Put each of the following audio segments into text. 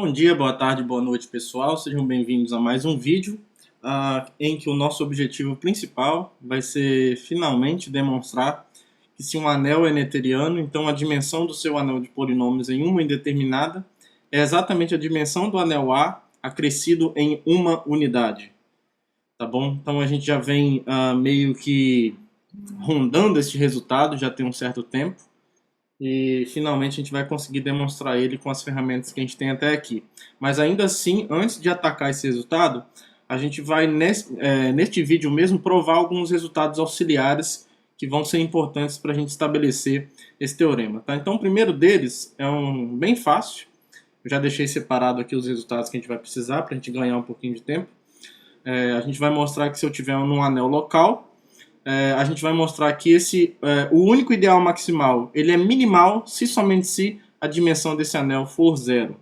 Bom dia, boa tarde, boa noite, pessoal. Sejam bem-vindos a mais um vídeo em que o nosso objetivo principal vai ser finalmente demonstrar que se um anel é neteriano, então a dimensão do seu anel de polinômios em uma indeterminada é exatamente a dimensão do anel A acrescido em uma unidade. Tá bom? Então a gente já vem meio que rondando este resultado já tem um certo tempo. E finalmente a gente vai conseguir demonstrar ele com as ferramentas que a gente tem até aqui. Mas ainda assim, antes de atacar esse resultado, a gente vai neste vídeo mesmo provar alguns resultados auxiliares que vão ser importantes para a gente estabelecer esse teorema. Tá? Então o primeiro deles é um bem fácil. Eu já deixei separado aqui os resultados que a gente vai precisar para a gente ganhar um pouquinho de tempo. A gente vai mostrar que se eu tiver num anel local, a gente vai mostrar que o único ideal maximal ele é minimal se somente se a dimensão desse anel for zero,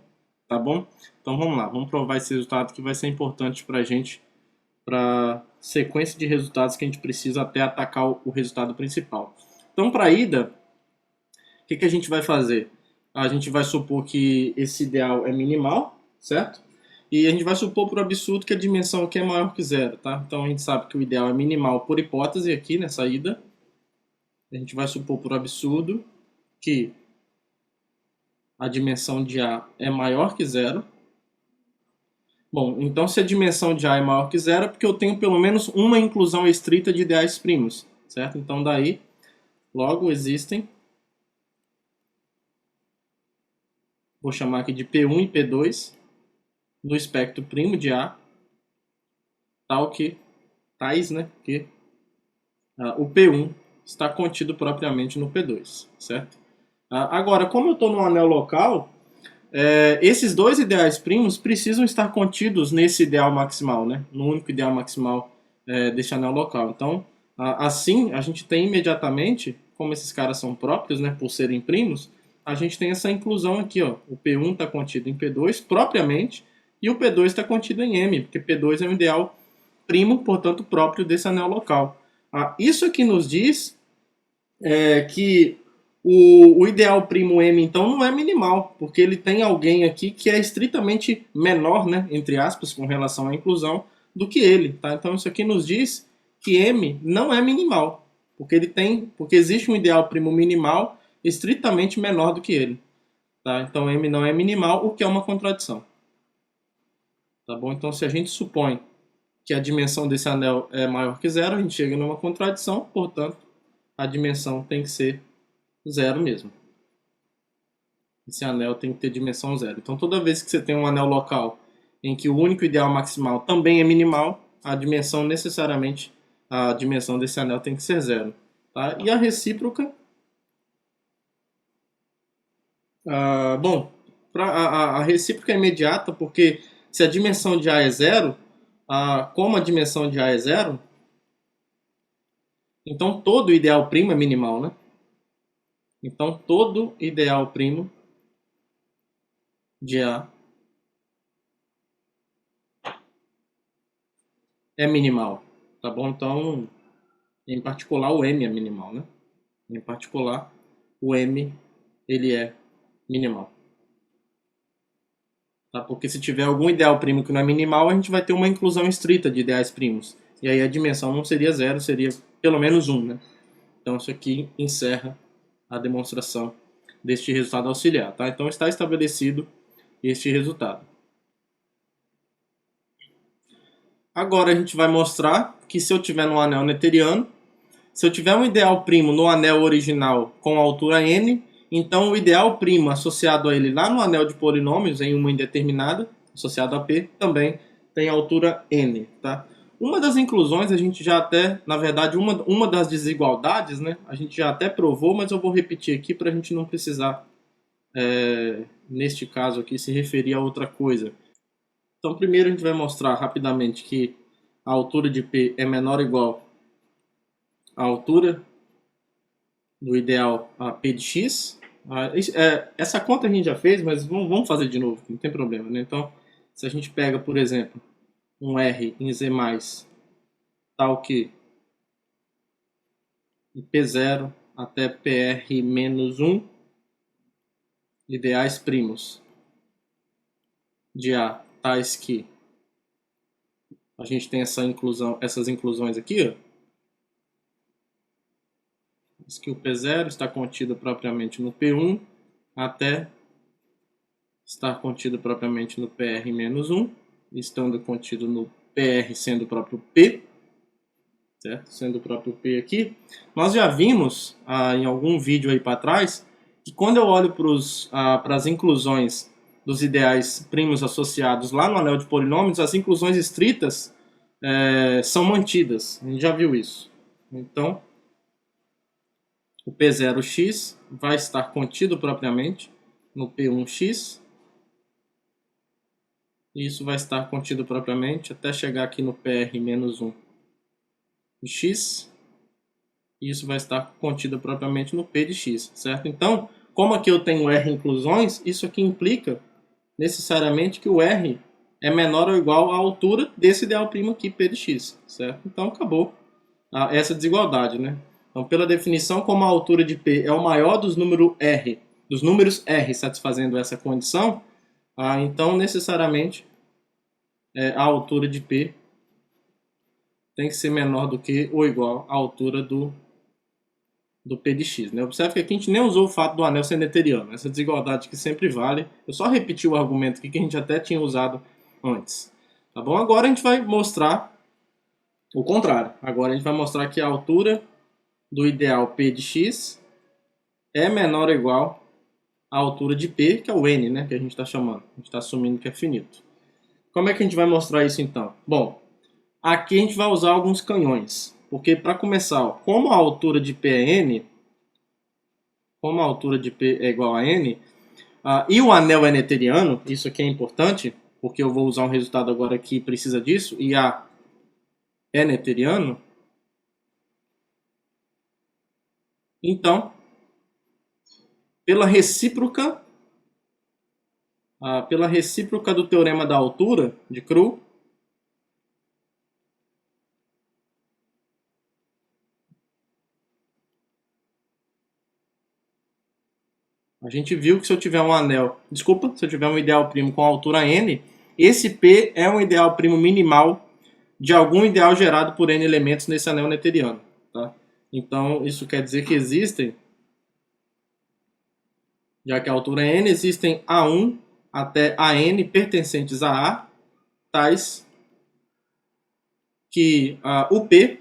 tá bom? Então vamos lá, vamos provar esse resultado que vai ser importante para a gente, para sequência de resultados que a gente precisa até atacar o resultado principal. Então para a ida, o que a gente vai fazer? A gente vai supor que esse ideal é minimal, certo? E a gente vai supor por absurdo que a dimensão aqui é maior que zero, tá? Então a gente sabe que o ideal é minimal por hipótese aqui nessa ida. A gente vai supor por absurdo que a dimensão de A é maior que zero. Bom, então se a dimensão de A é maior que zero é porque eu tenho pelo menos uma inclusão estrita de ideais primos, certo? Então daí, logo existem, vou chamar aqui de P1 e P2, no espectro primo de A, tais, né, que o P1 está contido propriamente no P2, certo? Agora, como eu estou no anel local, esses dois ideais primos precisam estar contidos nesse ideal maximal, né, no único ideal maximal desse anel local. Então, assim, a gente tem imediatamente, como esses caras são próprios, né, por serem primos, a gente tem essa inclusão aqui, ó. O P1 está contido em P2 propriamente e o P2 está contido em M, porque P2 é um ideal primo, portanto, próprio desse anel local. Isso aqui nos diz que o ideal primo M, então, não é minimal, porque ele tem alguém aqui que é estritamente menor, né, entre aspas, com relação à inclusão, do que ele. Tá? Então, isso aqui nos diz que M não é minimal, porque existe um ideal primo minimal estritamente menor do que ele. Tá? Então, M não é minimal, o que é uma contradição. Tá bom? Então, se a gente supõe que a dimensão desse anel é maior que zero, a gente chega numa contradição, portanto, a dimensão tem que ser zero mesmo. Esse anel tem que ter dimensão zero. Então, toda vez que você tem um anel local em que o único ideal maximal também é minimal, a dimensão necessariamente, a dimensão desse anel tem que ser zero. Tá? E a recíproca, bom, a recíproca é imediata, porque se a dimensão de A é zero, como a dimensão de A é zero, então todo ideal primo é minimal, né? Então todo ideal primo de A é minimal, tá bom? Então, em particular, o M é minimal, né? Em particular, o M ele é minimal. Tá? Porque se tiver algum ideal primo que não é minimal, a gente vai ter uma inclusão estrita de ideais primos. E aí a dimensão não seria zero, seria pelo menos 1, né? Então isso aqui encerra a demonstração deste resultado auxiliar, tá? Então está estabelecido este resultado. Agora a gente vai mostrar que se eu tiver no anel neteriano, se eu tiver um ideal primo no anel original com altura n, então o ideal primo associado a ele lá no anel de polinômios em uma indeterminada, associado a P, também tem altura n, tá? Uma das inclusões a gente já até, na verdade, uma das desigualdades, né? A gente já até provou, mas eu vou repetir aqui para a gente não precisar, neste caso aqui, se referir a outra coisa. Então, primeiro a gente vai mostrar rapidamente que a altura de P é menor ou igual à altura do ideal a P de X. Essa conta a gente já fez, mas vamos fazer de novo, não tem problema, né? Então, se a gente pega, por exemplo, um R em Z+, tal que de P0 até PR menos 1, ideais primos de A tais que a gente tem essa inclusão, essas inclusões aqui, ó. Diz que o P0 está contido propriamente no P1 até estar contido propriamente no PR-1, estando contido no PR sendo o próprio P, certo? Sendo o próprio P aqui. Nós já vimos em algum vídeo aí para trás que quando eu olho para as inclusões dos ideais primos associados lá no anel de polinômios, as inclusões estritas são mantidas. A gente já viu isso. Então, o P0x vai estar contido propriamente no P1x. E isso vai estar contido propriamente até chegar aqui no PR-1 de x. E isso vai estar contido propriamente no P de x, certo? Então, como aqui eu tenho R inclusões, isso aqui implica necessariamente que o R é menor ou igual à altura desse ideal primo aqui, P de x, certo? Então, acabou essa desigualdade, né? Então, pela definição, como a altura de P é o maior dos números R satisfazendo essa condição, então, necessariamente, a altura de P tem que ser menor do que ou igual à altura do P de x. Né? Observe que aqui a gente nem usou o fato do anel ser neteriano, essa desigualdade que sempre vale. Eu só repeti o argumento aqui que a gente até tinha usado antes. Tá bom? Agora a gente vai mostrar o contrário. Agora a gente vai mostrar que a altura do ideal P de x é menor ou igual à altura de P, que é o n, né, que a gente está chamando. A gente está assumindo que é finito. Como é que a gente vai mostrar isso então? Bom, aqui a gente vai usar alguns canhões. Porque, para começar, ó, como a altura de P é n, como a altura de P é igual a n, e o anel é neteriano, isso aqui é importante, porque eu vou usar um resultado agora que precisa disso, e A é neteriano, então, pela recíproca do teorema da altura de Cru, a gente viu que se eu tiver um anel, se eu tiver um ideal primo com altura n, esse P é um ideal primo minimal de algum ideal gerado por n elementos nesse anel neteriano. Tá? Então, isso quer dizer que existem, já que a altura é n, existem A1 até AN pertencentes a A, tais que o P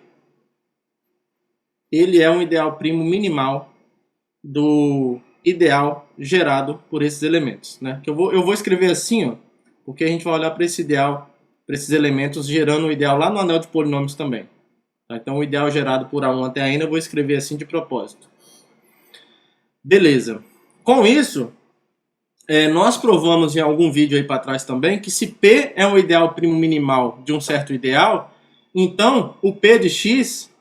ele é um ideal primo minimal do ideal gerado por esses elementos. Né? Que eu vou escrever assim, ó, porque a gente vai olhar para esse ideal, para esses elementos gerando o ideal lá no anel de polinômios também. Tá? Então, o ideal gerado por A1 até AN eu vou escrever assim de propósito. Beleza. Com isso, nós provamos em algum vídeo aí para trás também que se P é um ideal primo minimal de um certo ideal, então o P de x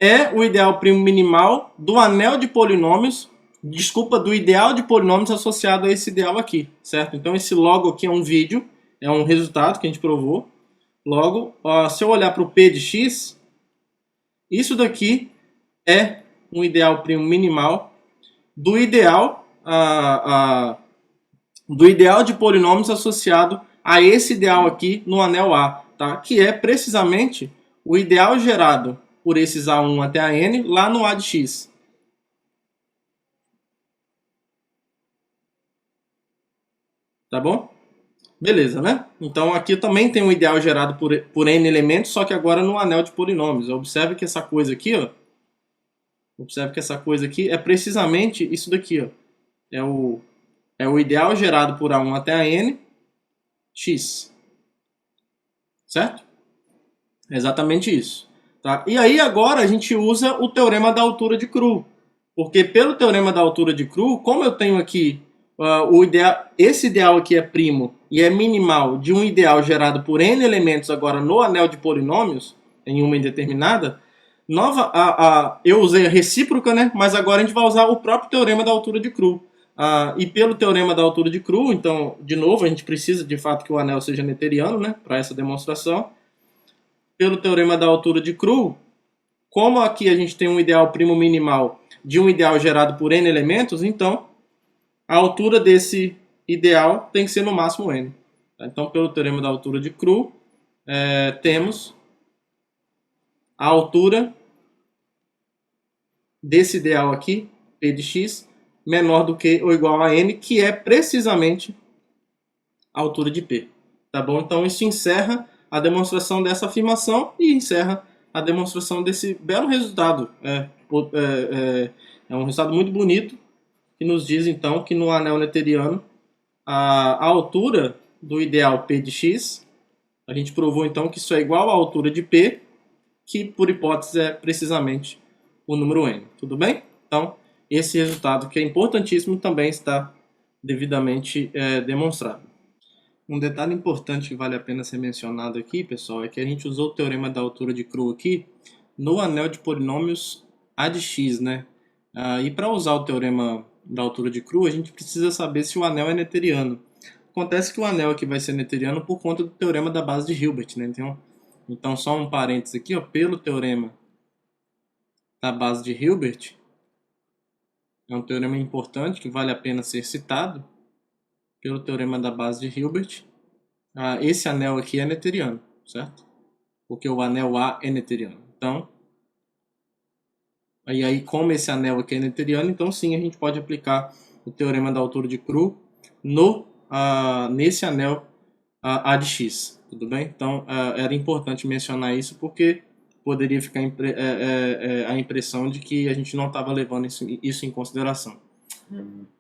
é o ideal primo minimal do anel de polinômios, do ideal de polinômios associado a esse ideal aqui, certo? Então esse logo aqui é um vídeo, é um resultado que a gente provou. Logo, se eu olhar para o P de x, isso daqui é um ideal primo minimal do ideal de polinômios associado a esse ideal aqui no anel A, tá? Que é precisamente o ideal gerado por esses A1 até AN lá no A de x. Tá bom? Beleza, né? Então aqui também tem um ideal gerado por n elementos, só que agora no anel de polinômios. Observe que essa coisa aqui, ó, é precisamente isso daqui, ó. É o ideal gerado por A1 até AN x. Certo? É exatamente isso. Tá? E aí agora a gente usa o teorema da altura de Cru. Porque pelo teorema da altura de Cru, como eu tenho aqui esse ideal aqui é primo e é minimal de um ideal gerado por n elementos agora no anel de polinômios, em uma indeterminada, eu usei a recíproca, né? Mas agora a gente vai usar o próprio teorema da altura de Cru. E pelo teorema da altura de Cru, então, de novo, a gente precisa de fato que o anel seja neteriano, né? Para essa demonstração. Pelo teorema da altura de Cru, como aqui a gente tem um ideal primo minimal de um ideal gerado por n elementos, então a altura desse ideal tem que ser no máximo n. Então, pelo teorema da altura de Cru, temos a altura desse ideal aqui, P de x, menor do que ou igual a n, que é precisamente a altura de P. Tá bom? Então, isso encerra a demonstração dessa afirmação e encerra a demonstração desse belo resultado. É um resultado muito bonito, que nos diz, então, que no anel noetheriano, a altura do ideal P de x, a gente provou, então, que isso é igual à altura de P, que, por hipótese, é precisamente o número n. Tudo bem? Então, esse resultado, que é importantíssimo, também está devidamente demonstrado. Um detalhe importante que vale a pena ser mencionado aqui, pessoal, é que a gente usou o teorema da altura de Cru aqui no anel de polinômios A de x, né? E para usar o teorema da altura de Cru, a gente precisa saber se o anel é noetheriano. Acontece que o anel aqui vai ser noetheriano por conta do teorema da base de Hilbert, né? Então só um parênteses aqui, ó, pelo teorema da base de Hilbert, é um teorema importante que vale a pena ser citado, pelo teorema da base de Hilbert, esse anel aqui é noetheriano, certo? Porque o anel A é noetheriano. Então, aí como esse anel aqui é noetheriano, então sim, a gente pode aplicar o teorema da altura de Cru nesse anel A de x, tudo bem? Então, era importante mencionar isso porque poderia ficar a impressão de que a gente não estava levando isso em consideração.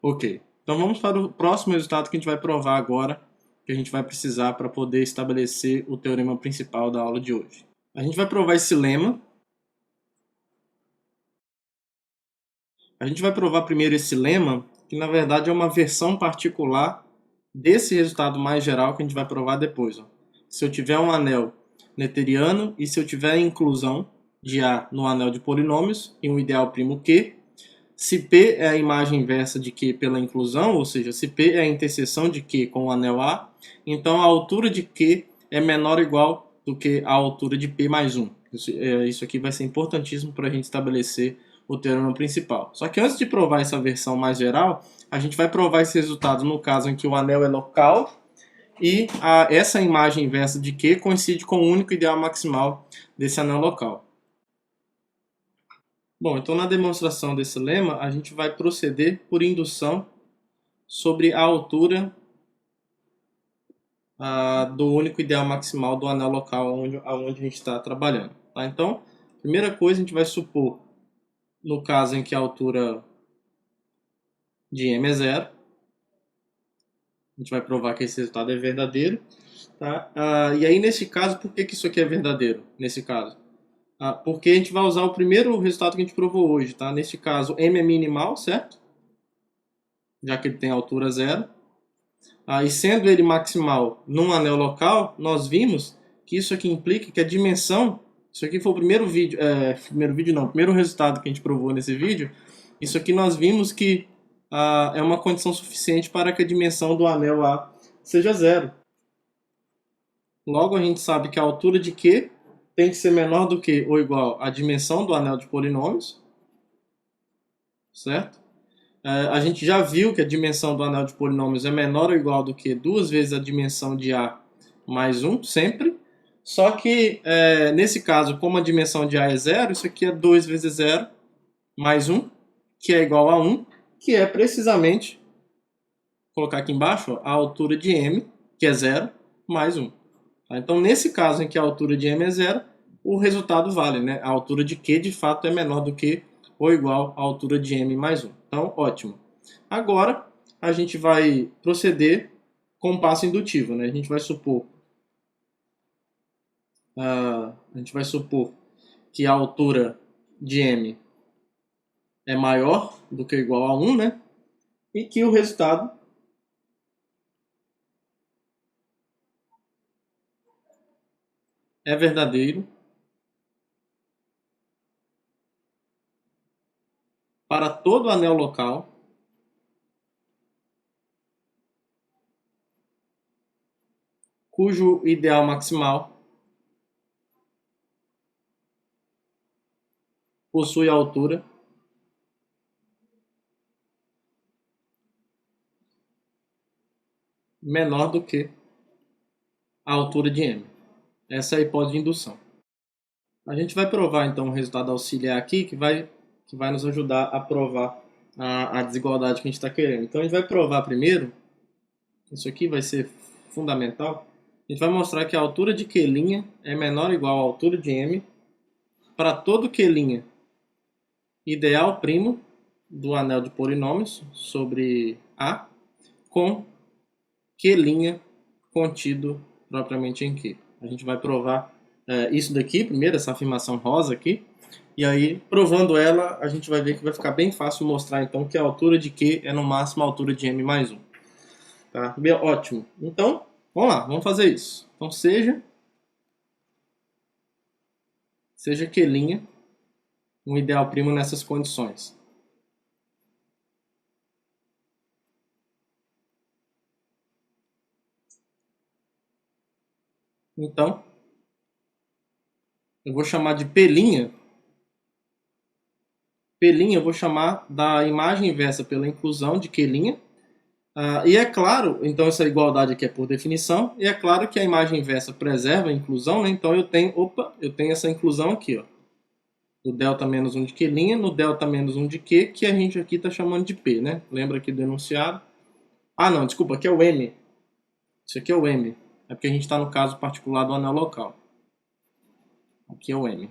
Ok, então vamos para o próximo resultado que a gente vai provar agora, que a gente vai precisar para poder estabelecer o teorema principal da aula de hoje. A gente vai provar esse lema. A gente vai provar primeiro esse lema, que na verdade é uma versão particular desse resultado mais geral que a gente vai provar depois. Ó. Se eu tiver um anel noetheriano e se eu tiver a inclusão de A no anel de polinômios e um ideal primo Q, se P é a imagem inversa de Q pela inclusão, ou seja, se P é a interseção de Q com o anel A, então a altura de Q é menor ou igual do que a altura de P mais 1. Isso aqui vai ser importantíssimo para a gente estabelecer o teorema principal. Só que antes de provar essa versão mais geral, a gente vai provar esse resultado no caso em que o anel é local e essa imagem inversa de Q coincide com o único ideal maximal desse anel local. Bom, então na demonstração desse lema, a gente vai proceder por indução sobre a altura do único ideal maximal do anel local onde a gente está trabalhando. Tá? Então, primeira coisa, a gente vai supor, no caso em que a altura de M é zero, a gente vai provar que esse resultado é verdadeiro. Tá? E aí, nesse caso, por que isso aqui é verdadeiro? Nesse caso? Porque a gente vai usar o primeiro resultado que a gente provou hoje. Tá? Neste caso, M é minimal, certo? Já que ele tem altura zero. E sendo ele maximal num anel local, nós vimos que isso aqui implica que a dimensão, isso aqui foi o primeiro vídeo, primeiro resultado que a gente provou nesse vídeo, isso aqui nós vimos que é uma condição suficiente para que a dimensão do anel A seja zero. Logo a gente sabe que a altura de Q tem que ser menor do que ou igual à dimensão do anel de polinômios, certo? A gente já viu que a dimensão do anel de polinômios é menor ou igual do que 2 vezes a dimensão de A mais 1, sempre. Só que, nesse caso, como a dimensão de A é zero, isso aqui é 2 vezes 0 mais 1, que é igual a 1, que é precisamente, vou colocar aqui embaixo, ó, a altura de M, que é 0, mais 1. Tá? Então, nesse caso em que a altura de M é 0, o resultado vale, né? A altura de Q, de fato, é menor do que ou igual à altura de M mais 1. Então, ótimo. Agora, a gente vai proceder com um passo indutivo. Né? A gente vai supor que a altura de M é maior do que ou igual a 1, né? E que o resultado é verdadeiro para todo anel local cujo ideal maximal possui a altura menor do que a altura de M. Essa é a hipótese de indução. A gente vai provar então o resultado auxiliar aqui, que vai nos ajudar a provar a desigualdade que a gente está querendo. Então a gente vai provar primeiro, isso aqui vai ser fundamental, a gente vai mostrar que a altura de Q' é menor ou igual à altura de M para todo Q' ideal primo do anel de polinômios sobre A com Q' contido propriamente em Q. A gente vai provar isso daqui, primeiro, essa afirmação rosa aqui, e aí, provando ela, a gente vai ver que vai ficar bem fácil mostrar, então, que a altura de Q é no máximo a altura de M mais 1. Tá? Bem, ótimo. Então, vamos lá, vamos fazer isso. Então, seja Q' um ideal primo nessas condições. Então, eu vou chamar de P'. P' eu vou chamar da imagem inversa pela inclusão de Q'. E é claro, então essa igualdade aqui é por definição, e é claro que a imagem inversa preserva a inclusão, né? Então eu tenho essa inclusão aqui, ó, do delta menos 1 de Q', no delta menos 1 de Q, que a gente aqui está chamando de P, né? Lembra aqui do enunciado? Ah, não, desculpa, aqui é o M. Isso aqui é o M. É porque a gente está no caso particular do anel local. Aqui é o M.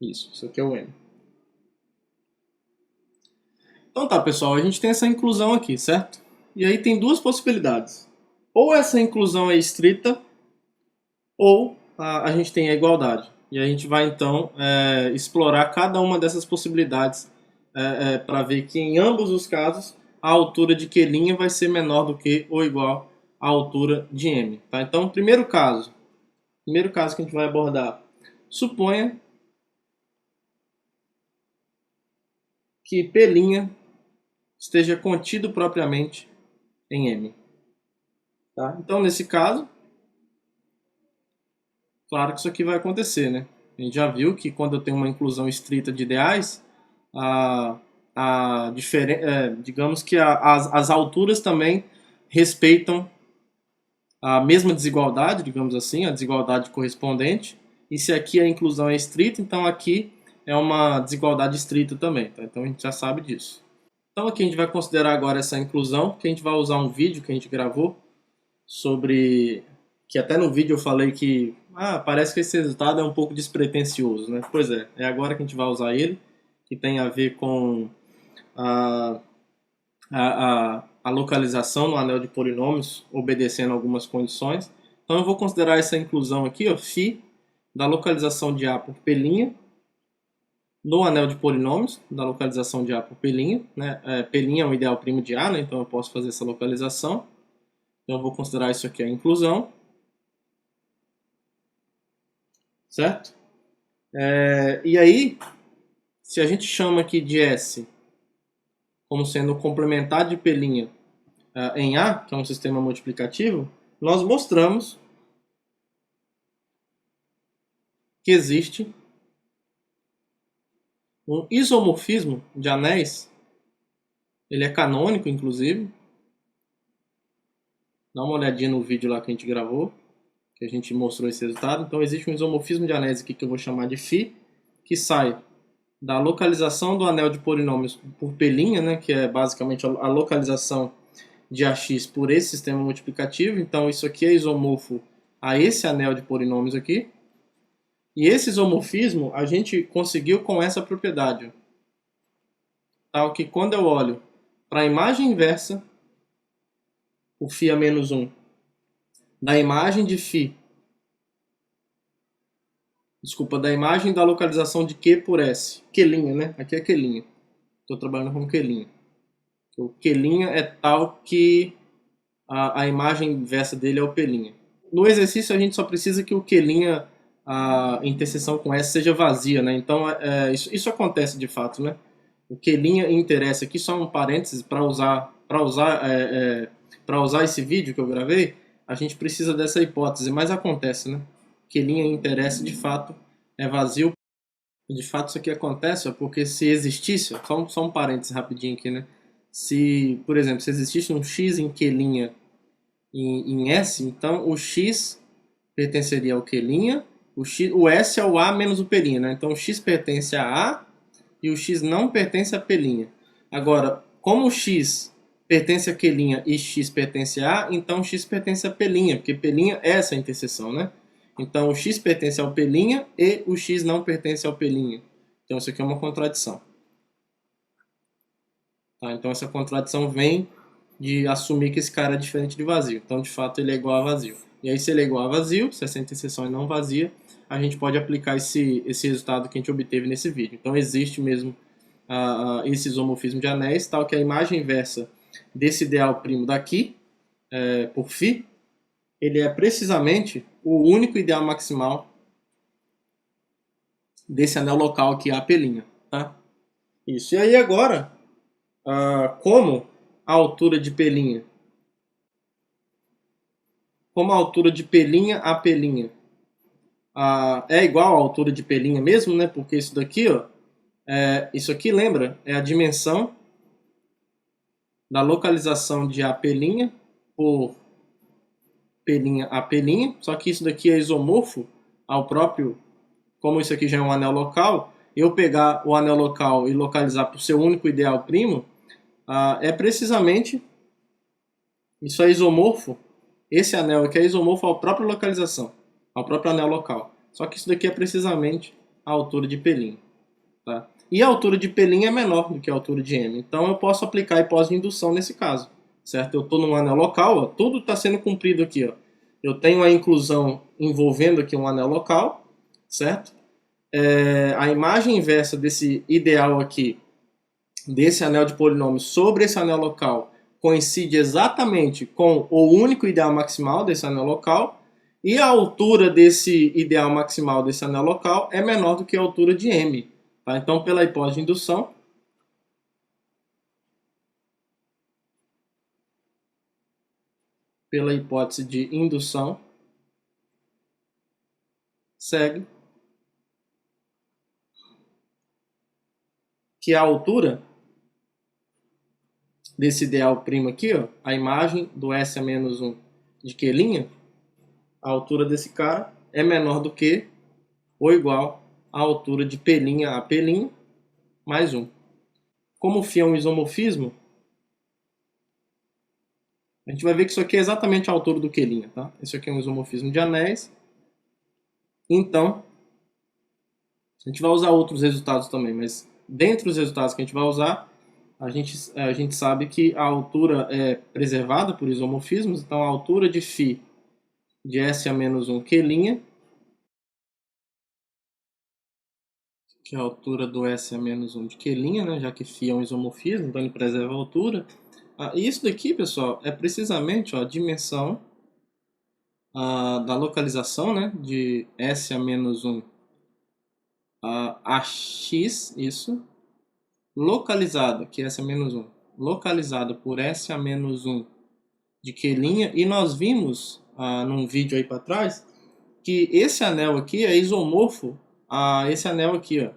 Isso aqui é o M. Então tá, pessoal, a gente tem essa inclusão aqui, certo? E aí tem duas possibilidades. Ou essa inclusão é estrita, ou a gente tem a igualdade. E a gente vai então explorar cada uma dessas possibilidades para ver que em ambos os casos a altura de Q' vai ser menor do que ou igual à altura de M. Tá? Então, primeiro caso que a gente vai abordar, suponha que P' esteja contido propriamente em M. Tá? Então, nesse caso, claro que isso aqui vai acontecer, né? A gente já viu que quando eu tenho uma inclusão estrita de ideais, digamos que as alturas também respeitam a mesma desigualdade, digamos assim, a desigualdade correspondente. E se aqui a inclusão é estrita, então aqui é uma desigualdade estrita também. Tá? Então a gente já sabe disso. Então aqui a gente vai considerar agora essa inclusão, que a gente vai usar um vídeo que a gente gravou sobre... que até no vídeo eu falei que parece que esse resultado é um pouco despretensioso, né? Pois é agora que a gente vai usar ele, que tem a ver com a localização no anel de polinômios, obedecendo algumas condições. Então eu vou considerar essa inclusão aqui, ó, φ da localização de A por P' no anel de polinômios, da localização de A por P', né? P' é um ideal primo de A, né? Então eu posso fazer essa localização. Então eu vou considerar isso aqui a inclusão. Certo? E aí, se a gente chama aqui de S como sendo o complementar de P' em A, que é um sistema multiplicativo, nós mostramos que existe um isomorfismo de anéis. Ele é canônico, inclusive. Dá uma olhadinha no vídeo lá que a gente gravou, que a gente mostrou esse resultado. Então existe um isomorfismo de anéis aqui que eu vou chamar de φ, que sai da localização do anel de polinômios por P', né, que é basicamente a localização de AX por esse sistema multiplicativo. Então isso aqui é isomorfo a esse anel de polinômios aqui. E esse isomorfismo a gente conseguiu com essa propriedade. Tal que quando eu olho para a imagem inversa, o φ a menos 1, da imagem de φ, desculpa, da imagem da localização de Q por S, Q', né? Aqui é Q'. Estou trabalhando com Q'. O Q' é tal que a imagem inversa dele é o P'. No exercício a gente só precisa que o Q', a interseção com S seja vazia, né? Então isso acontece de fato, né? O Q' interessa aqui, só um parênteses, para usar esse vídeo que eu gravei, a gente precisa dessa hipótese, mas acontece, né? Q' interessa de fato é vazio. De fato isso aqui acontece porque se existisse, só um parênteses rapidinho aqui, né? Se, por exemplo, se existisse um x em Q' em S, então o X pertenceria ao Q', o S é o A menos o P', né? Então o X pertence a A e o X não pertence a P'. Agora, como o X pertence a Q' e X pertence a A, então o X pertence a P', porque P' é essa interseção, né? Então o X pertence ao P' e o X não pertence ao P'. Então isso aqui é uma contradição. Tá? Então essa contradição vem de assumir que esse cara é diferente de vazio. Então de fato ele é igual a vazio. E aí se ele é igual a vazio, se essa interseção é não vazia, a gente pode aplicar esse resultado que a gente obteve nesse vídeo. Então existe mesmo esse isomorfismo de anéis, tal que a imagem inversa desse ideal primo daqui, por φ, ele é precisamente o único ideal maximal desse anel local aqui, a P'. Tá? Isso. E aí agora, como a altura de P', como a altura de P' a P' é igual à altura de P' mesmo, né? Porque isso daqui, ó, isso aqui, lembra? É a dimensão da localização de AP' por P' a P', só que isso daqui é isomorfo ao próprio, como isso aqui já é um anel local, eu pegar o anel local e localizar para o seu único ideal primo, é precisamente, isso é isomorfo, esse anel aqui é isomorfo à própria localização, ao próprio anel local. Só que isso daqui é precisamente a altura de P'. Tá? E a altura de P' é menor do que a altura de M. Então eu posso aplicar a hipótese de indução nesse caso. Certo? Eu estou num anel local, ó, tudo está sendo cumprido aqui. Ó. Eu tenho a inclusão envolvendo aqui um anel local, certo? A imagem inversa desse ideal aqui, desse anel de polinômio sobre esse anel local, coincide exatamente com o único ideal maximal desse anel local, e a altura desse ideal maximal desse anel local é menor do que a altura de M. Tá? Então, pela hipótese de indução, segue que a altura desse ideal primo aqui, ó, a imagem do S a menos 1 de Q', a altura desse cara é menor do que ou igual à altura de P' a P' mais 1. Como φ é um isomorfismo, a gente vai ver que isso aqui é exatamente a altura do Q', tá? Isso aqui é um isomorfismo de anéis. Então, a gente vai usar outros resultados também, mas dentre os resultados que a gente vai usar, a gente sabe que a altura é preservada por isomorfismos, então a altura de φ de S a menos 1 Q', que é a altura do S a menos 1 de Q', né, já que φ é um isomorfismo, então ele preserva a altura. E isso daqui, pessoal, é precisamente a dimensão da localização, né, de S a menos 1 a x, isso, localizada, que S a menos 1, localizada por S a menos 1 de Q', e nós vimos num vídeo aí para trás que esse anel aqui é isomorfo a esse anel aqui, ó.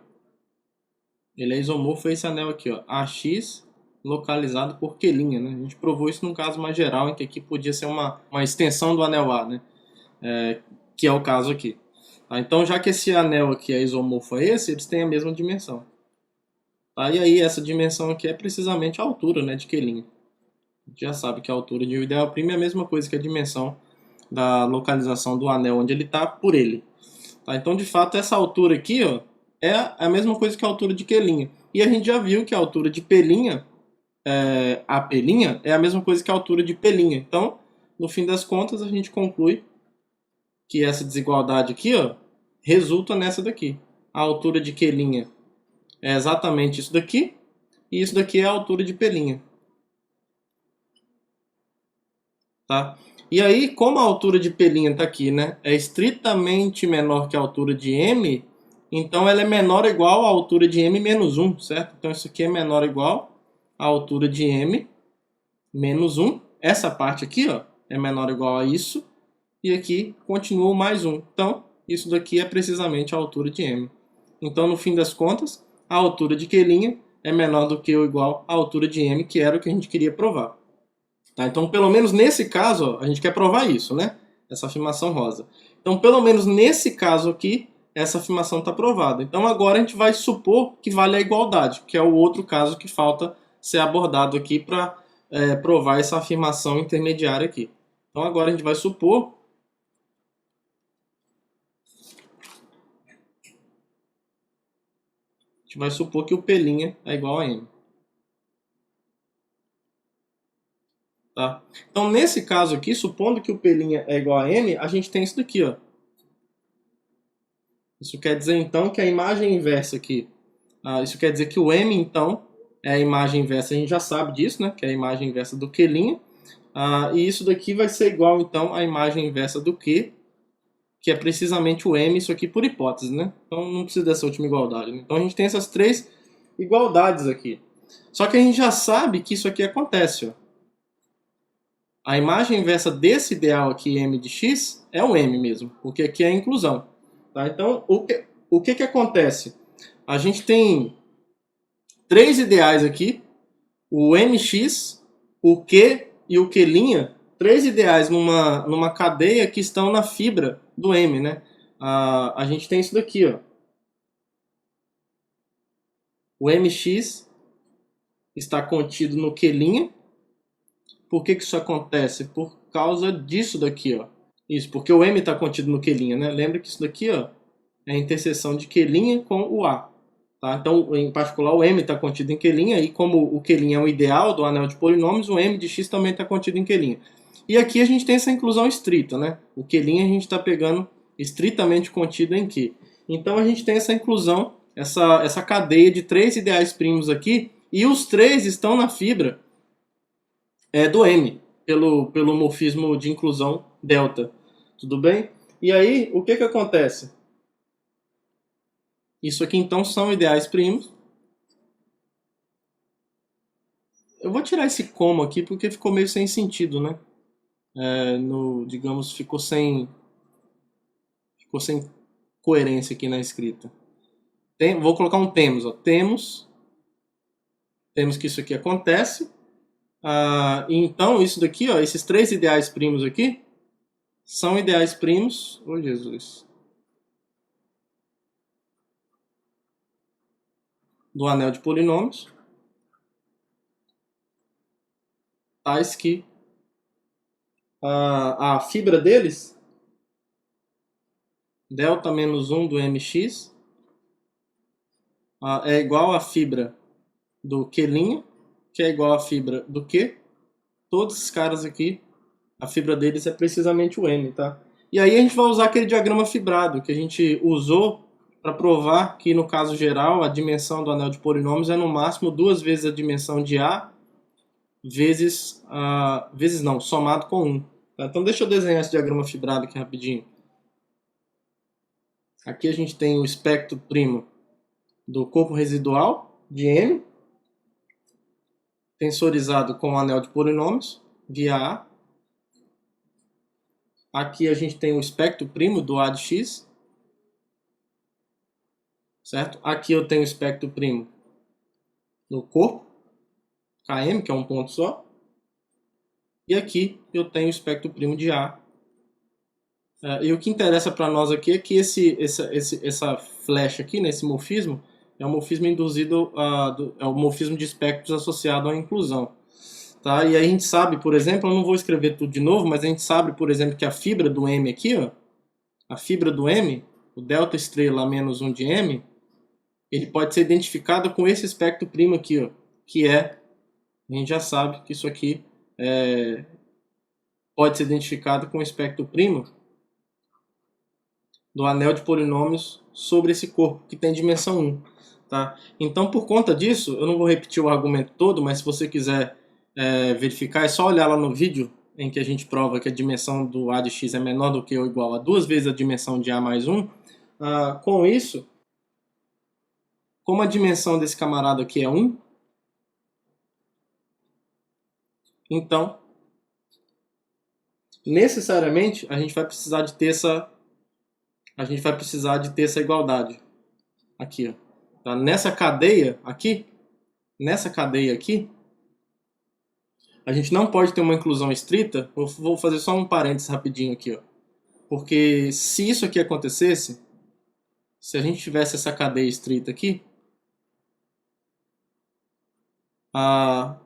Ele é isomorfo a esse anel aqui, ó, AX localizado por Q', né? A gente provou isso num caso mais geral, em que aqui podia ser uma extensão do anel A, né? Que é o caso aqui. Tá? Então, já que esse anel aqui é isomorfo a esse, eles têm a mesma dimensão. Tá? E aí, essa dimensão aqui é precisamente a altura, né, de Q'. A gente já sabe que a altura de um ideal primo é a mesma coisa que a dimensão da localização do anel onde ele está por ele. Tá? Então, de fato, essa altura aqui, ó, é a mesma coisa que a altura de Q'. E a gente já viu que a altura de P', a P', é a mesma coisa que a altura de P'. Então, no fim das contas, a gente conclui que essa desigualdade aqui, ó, resulta nessa daqui. A altura de Q' é exatamente isso daqui, e isso daqui é a altura de P'. Tá? E aí, como a altura de P' está aqui, né, é estritamente menor que a altura de M, então ela é menor ou igual à altura de M menos 1, certo? Então isso aqui é menor ou igual à altura de M menos 1. Essa parte aqui, ó, é menor ou igual a isso. E aqui continua o mais 1. Então, isso daqui é precisamente a altura de M. Então, no fim das contas, a altura de Q' é menor do que ou igual à altura de M, que era o que a gente queria provar. Tá? Então, pelo menos nesse caso, ó, a gente quer provar isso, né? Essa afirmação rosa. Então, pelo menos nesse caso aqui, essa afirmação está provada. Então, agora a gente vai supor que vale a igualdade, que é o outro caso que falta ser abordado aqui para provar essa afirmação intermediária aqui. Então, agora a gente vai supor que o P' é igual a M. Tá? Então, nesse caso aqui, supondo que o P' é igual a M, a gente tem isso daqui, ó. Isso quer dizer, então, que a imagem inversa aqui, isso quer dizer que o M, então, é a imagem inversa, a gente já sabe disso, né? Que é a imagem inversa do Q', e isso daqui vai ser igual, então, à imagem inversa do Q, que é precisamente o M, isso aqui por hipótese, né? Então, não precisa dessa última igualdade. Né? Então, a gente tem essas três igualdades aqui. Só que a gente já sabe que isso aqui acontece, ó. A imagem inversa desse ideal aqui, M de x, é o M mesmo, porque aqui é a inclusão. Tá? Então, o que acontece? A gente tem três ideais aqui, o mx, o q e o q', três ideais numa cadeia que estão na fibra do M, né? A gente tem isso daqui, ó. O mx está contido no q'. Por que isso acontece? Por causa disso daqui, ó. Isso, porque o M está contido no Q', né? Lembra que isso daqui, ó, é a interseção de Q' com o A. Tá? Então, em particular, o M está contido em Q', e como o Q' é um ideal do anel de polinômios, o M de x também está contido em Q'. E aqui a gente tem essa inclusão estrita, né? O Q' a gente está pegando estritamente contido em Q. Então, a gente tem essa inclusão, essa cadeia de três ideais primos aqui, e os três estão na fibra do M, pelo morfismo de inclusão delta. Tudo bem? E aí, o que acontece? Isso aqui, então, são ideais primos. Eu vou tirar esse como aqui porque ficou meio sem sentido, né? Digamos, ficou sem coerência aqui na escrita. Vou colocar um temos. Ó. Temos que isso aqui acontece. Então, isso daqui, ó, esses três ideais primos aqui, são ideais primos... Oh, Jesus! Do anel de polinômios, tais que a fibra deles, delta menos 1 do mx, é igual à fibra do Q', que é igual à fibra do Q. Todos esses caras aqui, a fibra deles é precisamente o M, tá? E aí a gente vai usar aquele diagrama fibrado que a gente usou para provar que, no caso geral, a dimensão do anel de polinômios é no máximo duas vezes a dimensão de A somado com 1. Tá? Então deixa eu desenhar esse diagrama fibrado aqui rapidinho. Aqui a gente tem o espectro primo do corpo residual de M, tensorizado com o anel de polinômios, via A. Aqui a gente tem o espectro primo do A de x, certo? Aqui eu tenho o espectro primo do corpo, Km, que é um ponto só. E aqui eu tenho o espectro primo de A. E o que interessa para nós aqui é que essa flecha aqui, nesse morfismo, é um morfismo induzido, é o morfismo de espectros associado à inclusão. Tá? E aí a gente sabe, por exemplo, eu não vou escrever tudo de novo, mas a gente sabe, por exemplo, que a fibra do M aqui, ó, a fibra do M, o delta estrela menos 1 de M, ele pode ser identificado com esse espectro primo aqui, ó, que a gente já sabe que isso aqui pode ser identificado com o espectro primo do anel de polinômios sobre esse corpo, que tem dimensão 1. Tá? Então, por conta disso, eu não vou repetir o argumento todo, mas se você quiser verificar, é só olhar lá no vídeo em que a gente prova que a dimensão do A de x é menor do que ou igual a duas vezes a dimensão de A mais 1. Com isso, como a dimensão desse camarada aqui é 1, então, necessariamente, a gente vai precisar de ter essa igualdade aqui, ó. Tá? Nessa cadeia aqui, A gente não pode ter uma inclusão estrita. Vou fazer só um parênteses rapidinho aqui, ó. Porque se isso aqui acontecesse, se a gente tivesse essa cadeia estrita aqui,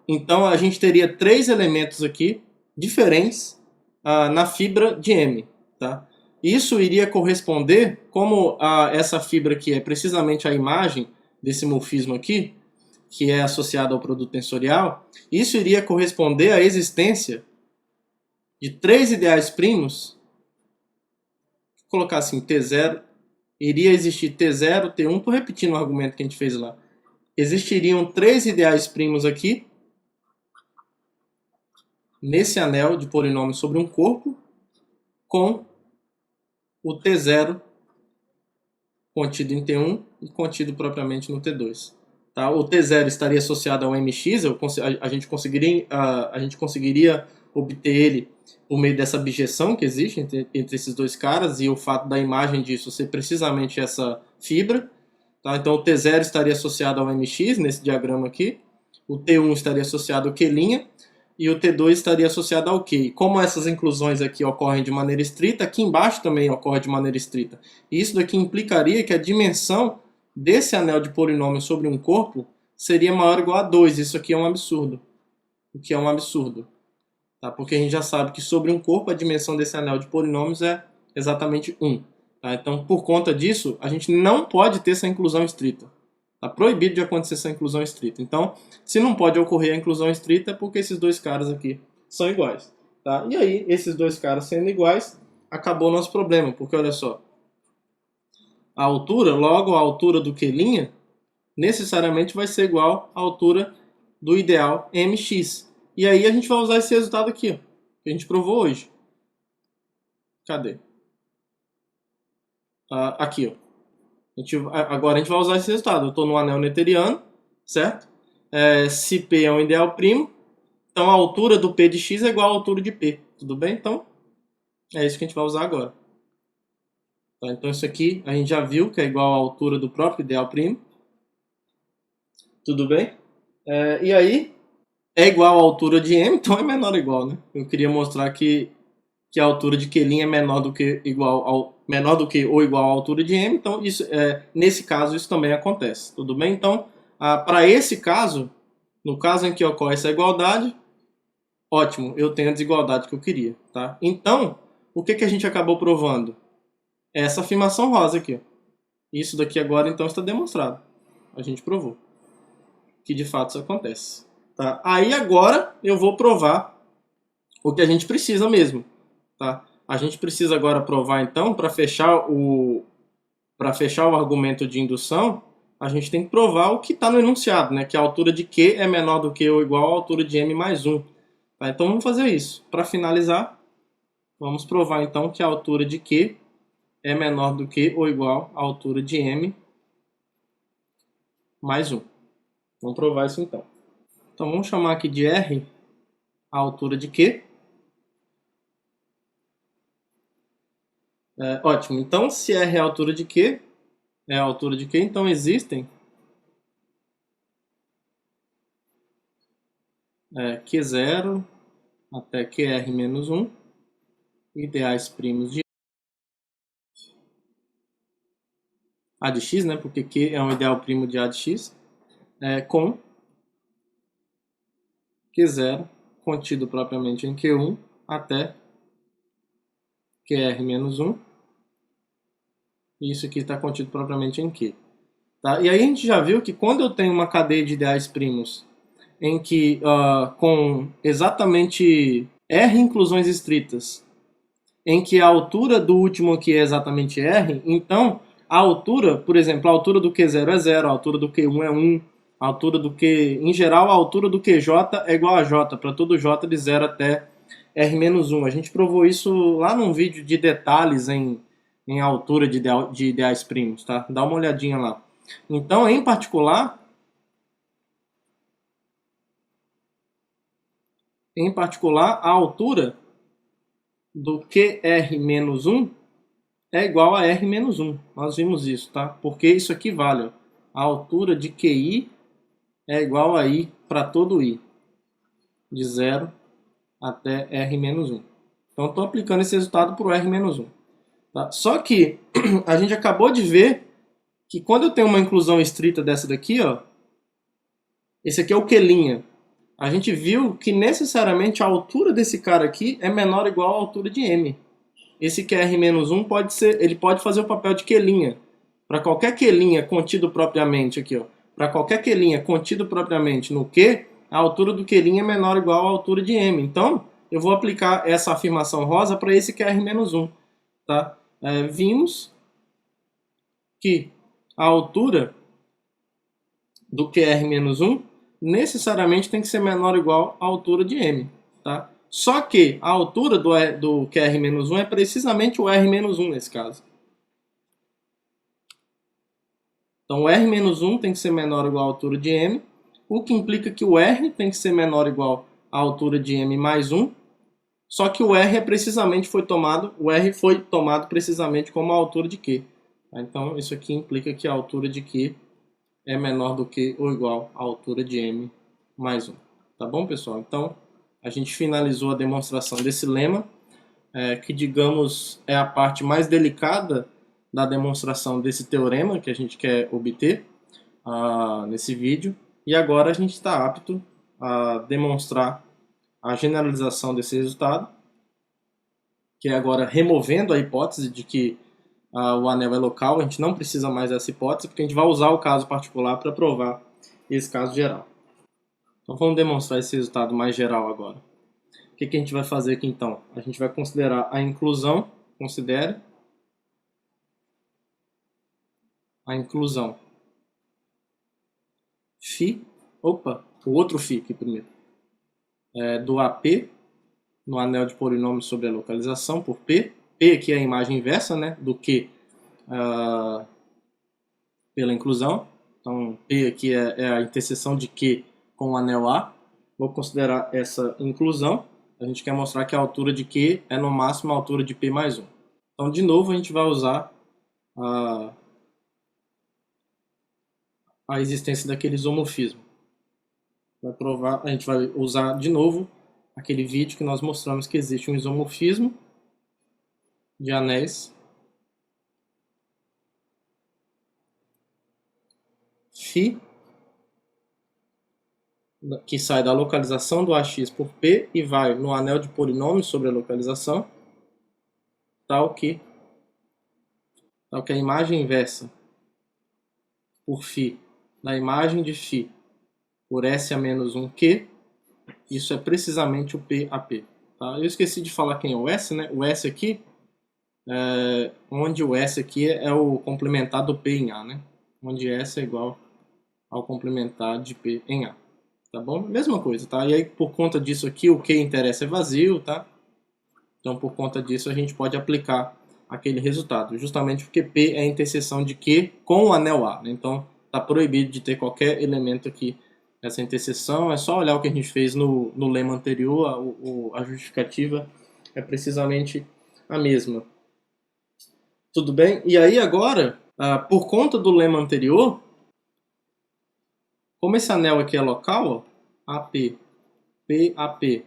então a gente teria três elementos aqui diferentes na fibra de M. Tá? Isso iria corresponder, como essa fibra aqui é precisamente a imagem desse morfismo aqui, que é associado ao produto tensorial, isso iria corresponder à existência de três ideais primos. Vou colocar assim, T0, iria existir T0, T1, estou repetindo o argumento que a gente fez lá. Existiriam três ideais primos aqui, nesse anel de polinômio sobre um corpo, com o T0 contido em T1 e contido propriamente no T2. Tá? O T0 estaria associado ao MX, a gente conseguiria obter ele por meio dessa bijeção que existe entre esses dois caras e o fato da imagem disso ser precisamente essa fibra. Tá? Então o T0 estaria associado ao MX nesse diagrama aqui, o T1 estaria associado ao Q' e o T2 estaria associado ao Q. Como essas inclusões aqui ocorrem de maneira estrita, aqui embaixo também ocorre de maneira estrita. E isso daqui implicaria que a dimensão desse anel de polinômio sobre um corpo seria maior ou igual a 2. Isso aqui é um absurdo. O que é um absurdo. Tá? Porque a gente já sabe que sobre um corpo a dimensão desse anel de polinômios é exatamente 1. Tá? Então, por conta disso, a gente não pode ter essa inclusão estrita. Está proibido de acontecer essa inclusão estrita. Então, se não pode ocorrer a inclusão estrita, é porque esses dois caras aqui são iguais. Tá? E aí, esses dois caras sendo iguais, acabou o nosso problema. Porque, olha só, a altura, logo a altura do Q', necessariamente vai ser igual à altura do ideal MX. E aí a gente vai usar esse resultado aqui, ó, que a gente provou hoje. Cadê? Aqui, ó. Agora a gente vai usar esse resultado. Eu estou no anel noetheriano, certo? Se P é um ideal primo, então a altura do P de X é igual à altura de P. Tudo bem? Então, é isso que a gente vai usar agora. Tá? Então isso aqui a gente já viu que é igual à altura do próprio ideal primo. Tudo bem? E aí, é igual à altura de M, então é menor ou igual, né? Eu queria mostrar que a altura de Q' é menor do que ou igual à altura de M, então isso, nesse caso isso também acontece, tudo bem? Então, para esse caso, no caso em que ocorre essa igualdade, ótimo, eu tenho a desigualdade que eu queria, tá? Então, o que a gente acabou provando? Essa afirmação rosa aqui, ó. Isso daqui agora então está demonstrado, a gente provou que de fato isso acontece, tá? Aí agora eu vou provar o que a gente precisa mesmo. Tá? A gente precisa agora provar, então, para fechar o argumento de indução, a gente tem que provar o que está no enunciado, né? Que a altura de Q é menor do que ou igual à altura de M mais 1. Tá? Então vamos fazer isso. Para finalizar, vamos provar então que a altura de Q é menor do que ou igual à altura de M mais 1. Vamos provar isso então. Então vamos chamar aqui de R a altura de Q. Ótimo, então se R é a altura de Q, então existem Q0 até QR menos 1, ideais primos de A de X, né, porque Q é um ideal primo de A de X, com Q0 contido propriamente em Q1 até QR menos 1, e isso aqui está contido propriamente em Q. Tá? E aí a gente já viu que quando eu tenho uma cadeia de ideais primos em que com exatamente R inclusões estritas, em que a altura do último aqui é exatamente R, então a altura, por exemplo, a altura do Q0 é 0, a altura do Q1 é 1, a altura do Q, em geral, a altura do QJ é igual a J, para todo J de 0 até R-1. A gente provou isso lá num vídeo de detalhes em altura de ideais primos, tá? Dá uma olhadinha lá. Então, em particular, a altura do QR-1 é igual a R-1. Nós vimos isso, tá? Porque isso aqui vale. A altura de QI é igual a I para todo I. de 0 até R-1. Então, estou aplicando esse resultado para o R-1. Tá? Só que a gente acabou de ver que quando eu tenho uma inclusão estrita dessa daqui, ó, esse aqui é o Q'. A gente viu que necessariamente a altura desse cara aqui é menor ou igual à altura de M. Esse QR-1 pode ser, ele pode fazer o papel de Q'. Para qualquer Q' contido propriamente aqui, ó, para qualquer Q' contido propriamente no Q, a altura do Q' é menor ou igual à altura de M. Então, eu vou aplicar essa afirmação rosa para esse QR-1. Tá? Vimos que a altura do QR-1 necessariamente tem que ser menor ou igual à altura de M. Tá? Só que a altura do QR-1 é precisamente o R-1 nesse caso. Então o R-1 tem que ser menor ou igual à altura de M, o que implica que o R tem que ser menor ou igual à altura de M mais 1, só que o R foi tomado precisamente como a altura de Q. Então isso aqui implica que a altura de Q é menor do que ou igual à altura de M mais 1. Tá bom, pessoal? Então a gente finalizou a demonstração desse lema, que digamos é a parte mais delicada da demonstração desse teorema que a gente quer obter nesse vídeo. E agora a gente está apto a demonstrar a generalização desse resultado, que é agora removendo a hipótese de que o anel é local. A gente não precisa mais dessa hipótese, porque a gente vai usar o caso particular para provar esse caso geral. Então vamos demonstrar esse resultado mais geral agora. O que a gente vai fazer aqui então? A gente vai considerar a inclusão, considere a inclusão φ, o outro φ aqui primeiro, do AP no anel de polinômios sobre a localização por P. P aqui é a imagem inversa, né, do Q pela inclusão. Então P aqui é a interseção de Q com o anel A. Vou considerar essa inclusão. A gente quer mostrar que a altura de Q é no máximo a altura de P mais 1. Então de novo a gente vai usar a existência daquele isomorfismo. A gente vai usar de novo aquele vídeo que nós mostramos que existe um isomorfismo de anéis φ que sai da localização do AX por P e vai no anel de polinômios sobre a localização, tal que a imagem inversa por φ da imagem de φ por S a menos 1Q, isso é precisamente o PAP. Tá? Eu esqueci de falar quem é o S, né? O S aqui, onde o S aqui é o complementar do P em A, né? Onde S é igual ao complementar de P em A. Tá bom? Mesma coisa, tá? E aí, por conta disso aqui, o que interessa é vazio, tá? Então, por conta disso, a gente pode aplicar aquele resultado, justamente porque P é a interseção de Q com o anel A, né? Então, está proibido de ter qualquer elemento aqui nessa interseção. É só olhar o que a gente fez no lema anterior, a justificativa é precisamente a mesma. Tudo bem? E aí, agora, por conta do lema anterior, como esse anel aqui é local, ó, AP, PAP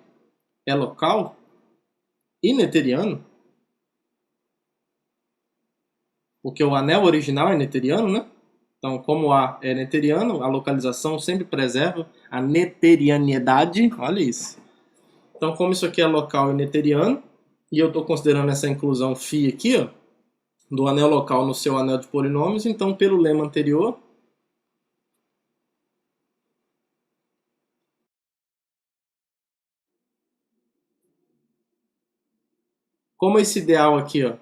é local e neteriano, porque o anel original é neteriano, né? Então, como A é neteriano, a localização sempre preserva a neterianidade. Olha isso. Então, como isso aqui é local e neteriano, e eu estou considerando essa inclusão φ aqui, ó, do anel local no seu anel de polinômios, então, pelo lema anterior, como esse ideal aqui, ó,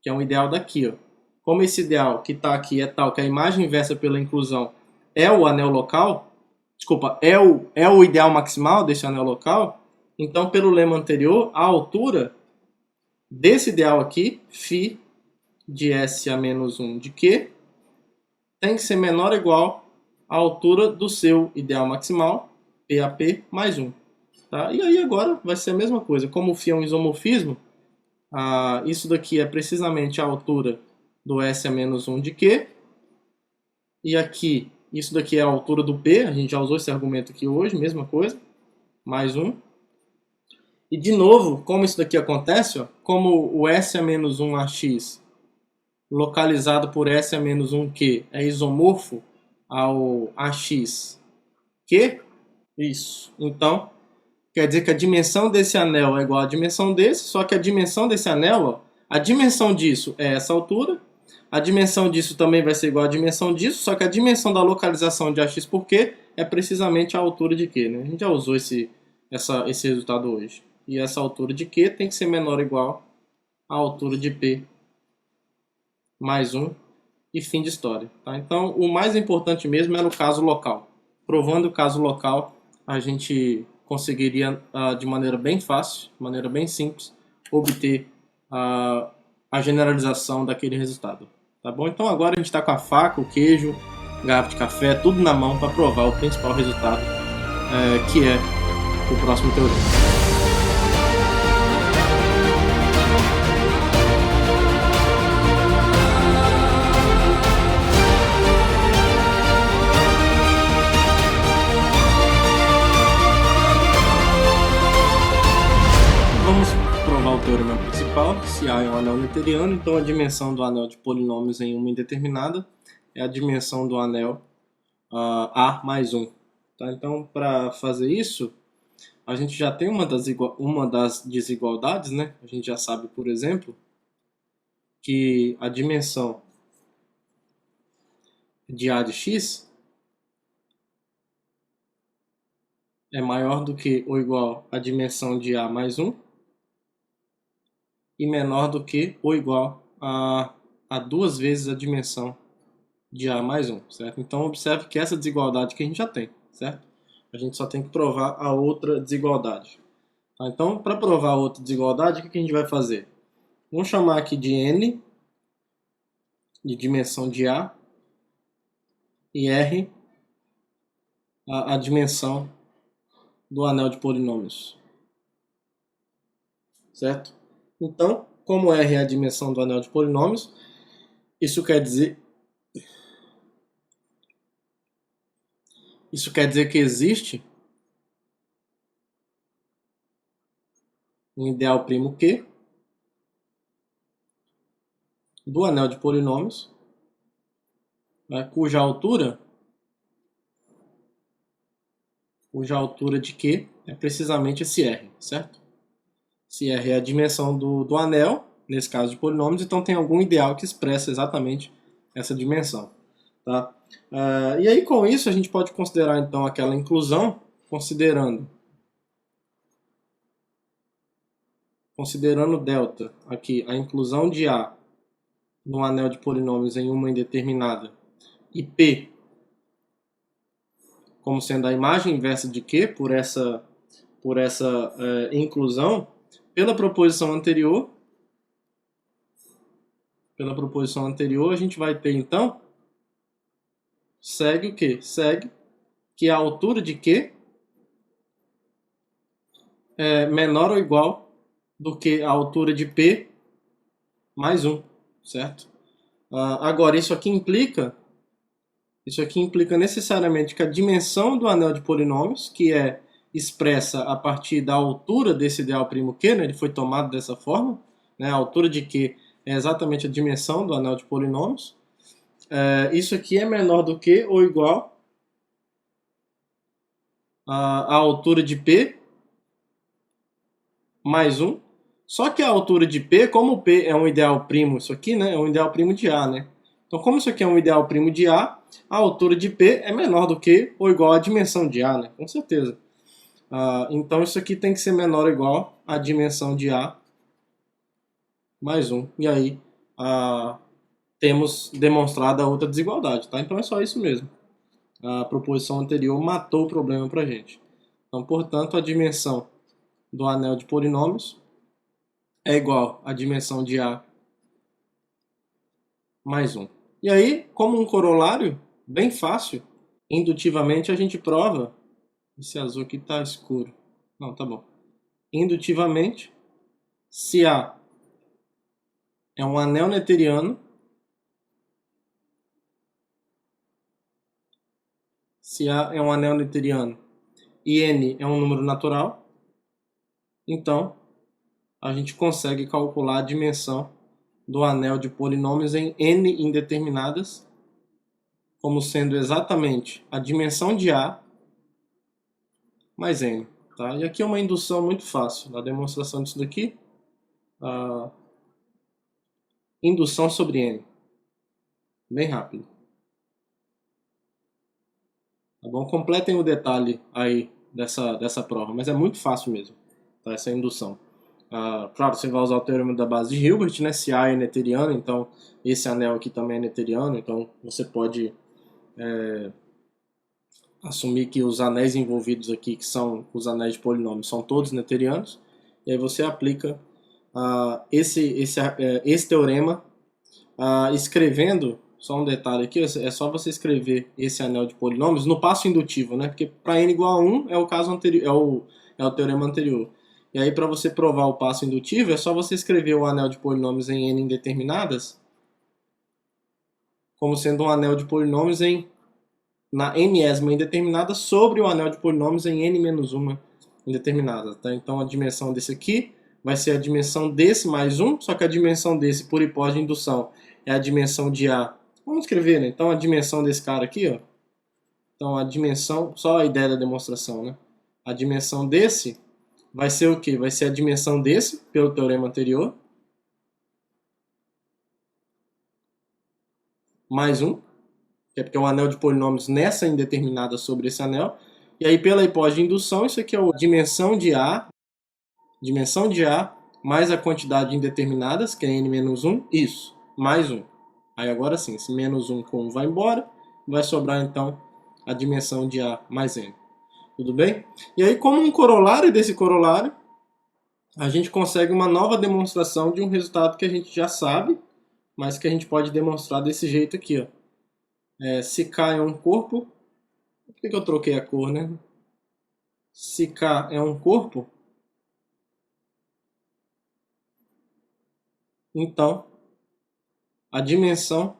que é um ideal daqui, ó, como esse ideal que está aqui é tal que a imagem inversa pela inclusão é o anel local, desculpa, é o ideal maximal desse anel local, então, pelo lema anterior, a altura desse ideal aqui, φ de S a menos 1 de Q, tem que ser menor ou igual à altura do seu ideal maximal, PAP mais 1. Tá? E aí agora vai ser a mesma coisa. Como o φ é um isomorfismo, isso daqui é precisamente a altura do S a menos 1 de Q, e aqui Isso daqui é a altura do P, a gente já usou esse argumento aqui hoje, mesma coisa. Mais 1. E de novo, como isso daqui acontece, ó, como o S a menos 1 AX localizado por S a menos 1 Q é isomorfo ao AX Q, isso. Então, quer dizer que a dimensão desse anel é igual à dimensão desse, só que a dimensão desse anel, ó, a dimensão disso é essa altura, a dimensão disso também vai ser igual à dimensão disso, só que a dimensão da localização de AX por Q é precisamente a altura de Q, né? A gente já usou esse resultado hoje. E essa altura de Q tem que ser menor ou igual à altura de P mais 1 e fim de história. Tá? Então, o mais importante mesmo era o caso local. Provando o caso local, a gente conseguiria, de maneira bem fácil, de maneira bem simples, obter a generalização daquele resultado. Tá bom? Então, agora a gente está com a faca, o queijo, garrafa de café, tudo na mão para provar o principal resultado, que é o próximo teorema. Vamos provar o teorema principal, se A é um anel noetheriano, então a dimensão do anel de polinômios em uma indeterminada é a dimensão do anel A mais 1. Tá? Então, para fazer isso, a gente já tem uma das desigualdades, né? A gente já sabe, por exemplo, que a dimensão de A de x é maior do que ou igual à dimensão de A mais 1 e menor do que ou igual a 2 vezes a dimensão de A mais 1, certo? Então, observe que essa desigualdade que a gente já tem, certo? A gente só tem que provar a outra desigualdade. Tá? Então, para provar a outra desigualdade, o que a gente vai fazer? Vamos chamar aqui de N, de dimensão de A, e R, a dimensão do anel de polinômios, certo? Então, como R é a dimensão do anel de polinômios, isso quer dizer que existe um ideal primo Q do anel de polinômios, né, cuja altura de Q é precisamente esse R, certo? Se R é a dimensão do anel, nesse caso de polinômios, então tem algum ideal que expressa exatamente essa dimensão. Tá? E aí com isso a gente pode considerar então aquela inclusão, considerando delta aqui a inclusão de A no anel de polinômios em uma indeterminada e P como sendo a imagem inversa de Q por essa inclusão, pela proposição anterior, a gente vai ter então, segue o quê? Segue que a altura de Q é menor ou igual do que a altura de P mais 1, certo? Agora, isso aqui implica necessariamente que a dimensão do anel de polinômios, que é expressa a partir da altura desse ideal primo Q, né, ele foi tomado dessa forma, né, a altura de Q é exatamente a dimensão do anel de polinômios, isso aqui é menor do que ou igual a altura de P mais 1, só que a altura de P, como P é um ideal primo, isso aqui, né, é um ideal primo de A, né? Então, como isso aqui é um ideal primo de A, a altura de P é menor do que ou igual à dimensão de A, né? Com certeza. Então, isso aqui tem que ser menor ou igual à dimensão de A mais 1. E aí, temos demonstrado a outra desigualdade, tá? Então, é só isso mesmo. A proposição anterior matou o problema pra gente. Então, portanto, a dimensão do anel de polinômios é igual à dimensão de A mais 1. E aí, como um corolário, bem fácil, indutivamente a gente prova. Esse azul aqui está escuro. Não, tá bom. Indutivamente, se A é um anel noetheriano, se A é um anel noetheriano e N é um número natural, então a gente consegue calcular a dimensão do anel de polinômios em N indeterminadas, como sendo exatamente a dimensão de A mais N. Tá? E aqui é uma indução muito fácil, a demonstração disso daqui, a indução sobre N, bem rápido. Tá bom? Completem o detalhe aí dessa prova, mas é muito fácil mesmo, tá? Essa indução. Claro, você vai usar o teorema da base de Hilbert, né? Se A é noetheriano, então esse anel aqui também é noetheriano, então você pode assumir que os anéis envolvidos aqui, que são os anéis de polinômios, são todos noetherianos, e aí você aplica esse teorema escrevendo, só um detalhe aqui, é só você escrever esse anel de polinômios no passo indutivo, né? Porque para n igual a 1 é o caso anterior, é o teorema anterior. E aí para você provar o passo indutivo, é só você escrever o anel de polinômios em n indeterminadas como sendo um anel de polinômios na n-ésima indeterminada sobre o anel de polinômios em n-1 indeterminada. Tá? Então a dimensão desse aqui vai ser a dimensão desse mais 1, só que a dimensão desse, por hipótese de indução, é a dimensão de A. Vamos escrever, né? Então a dimensão desse cara aqui, ó. Então a dimensão, só a ideia da demonstração, né? A dimensão desse vai ser o quê? Vai ser a dimensão desse, pelo teorema anterior, mais 1, que é porque é um anel de polinômios nessa indeterminada sobre esse anel. E aí, pela hipótese de indução, isso aqui é a dimensão de A mais a quantidade de indeterminadas, que é n-1, isso, mais 1. Aí agora sim, esse menos 1 com 1 vai embora, vai sobrar então a dimensão de A mais N. Tudo bem? E aí, como um corolário desse corolário, a gente consegue uma nova demonstração de um resultado que a gente já sabe, mas que a gente pode demonstrar desse jeito aqui, ó. Se K é um corpo, por que eu troquei a cor, né? Se K é um corpo, então a dimensão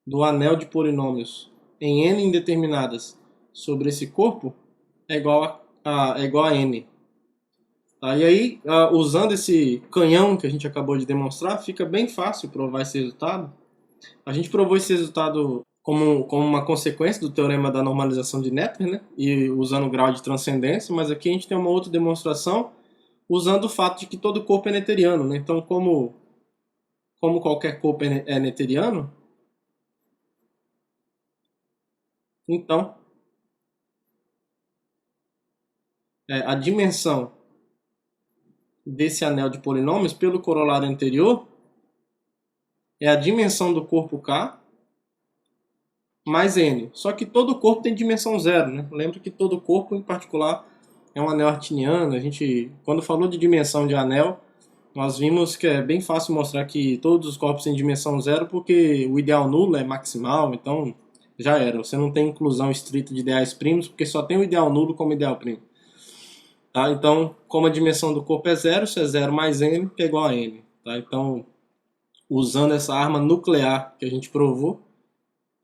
do anel de polinômios em n indeterminadas sobre esse corpo é igual a n. Tá? E aí, usando esse canhão que a gente acabou de demonstrar, fica bem fácil provar esse resultado. A gente provou esse resultado como uma consequência do teorema da normalização de Noether, né? E usando o grau de transcendência, mas aqui a gente tem uma outra demonstração usando o fato de que todo corpo é noetheriano, né? Então, como qualquer corpo é noetheriano, então a dimensão desse anel de polinômios pelo corolário anterior é a dimensão do corpo K mais N. Só que todo corpo tem dimensão zero, né? Lembra que todo corpo, em particular, é um anel artiniano. A gente, quando falou de dimensão de anel, nós vimos que é bem fácil mostrar que todos os corpos têm dimensão zero porque o ideal nulo é maximal, então já era. Você não tem inclusão estrita de ideais primos porque só tem o ideal nulo como ideal primo. Tá? Então, como a dimensão do corpo é zero, isso é zero mais N, que é igual a N. Tá? Então, usando essa arma nuclear que a gente provou,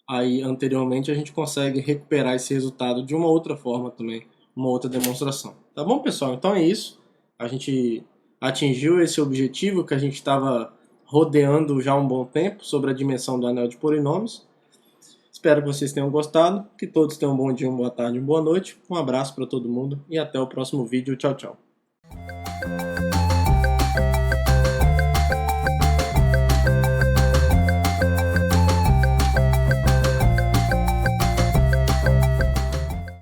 aí anteriormente a gente consegue recuperar esse resultado de uma outra forma também, uma outra demonstração. Tá bom, pessoal? Então é isso. A gente atingiu esse objetivo que a gente estava rodeando já há um bom tempo sobre a dimensão do anel de polinômios. Espero que vocês tenham gostado, que todos tenham um bom dia, uma boa tarde, uma boa noite. Um abraço para todo mundo e até o próximo vídeo. Tchau, tchau.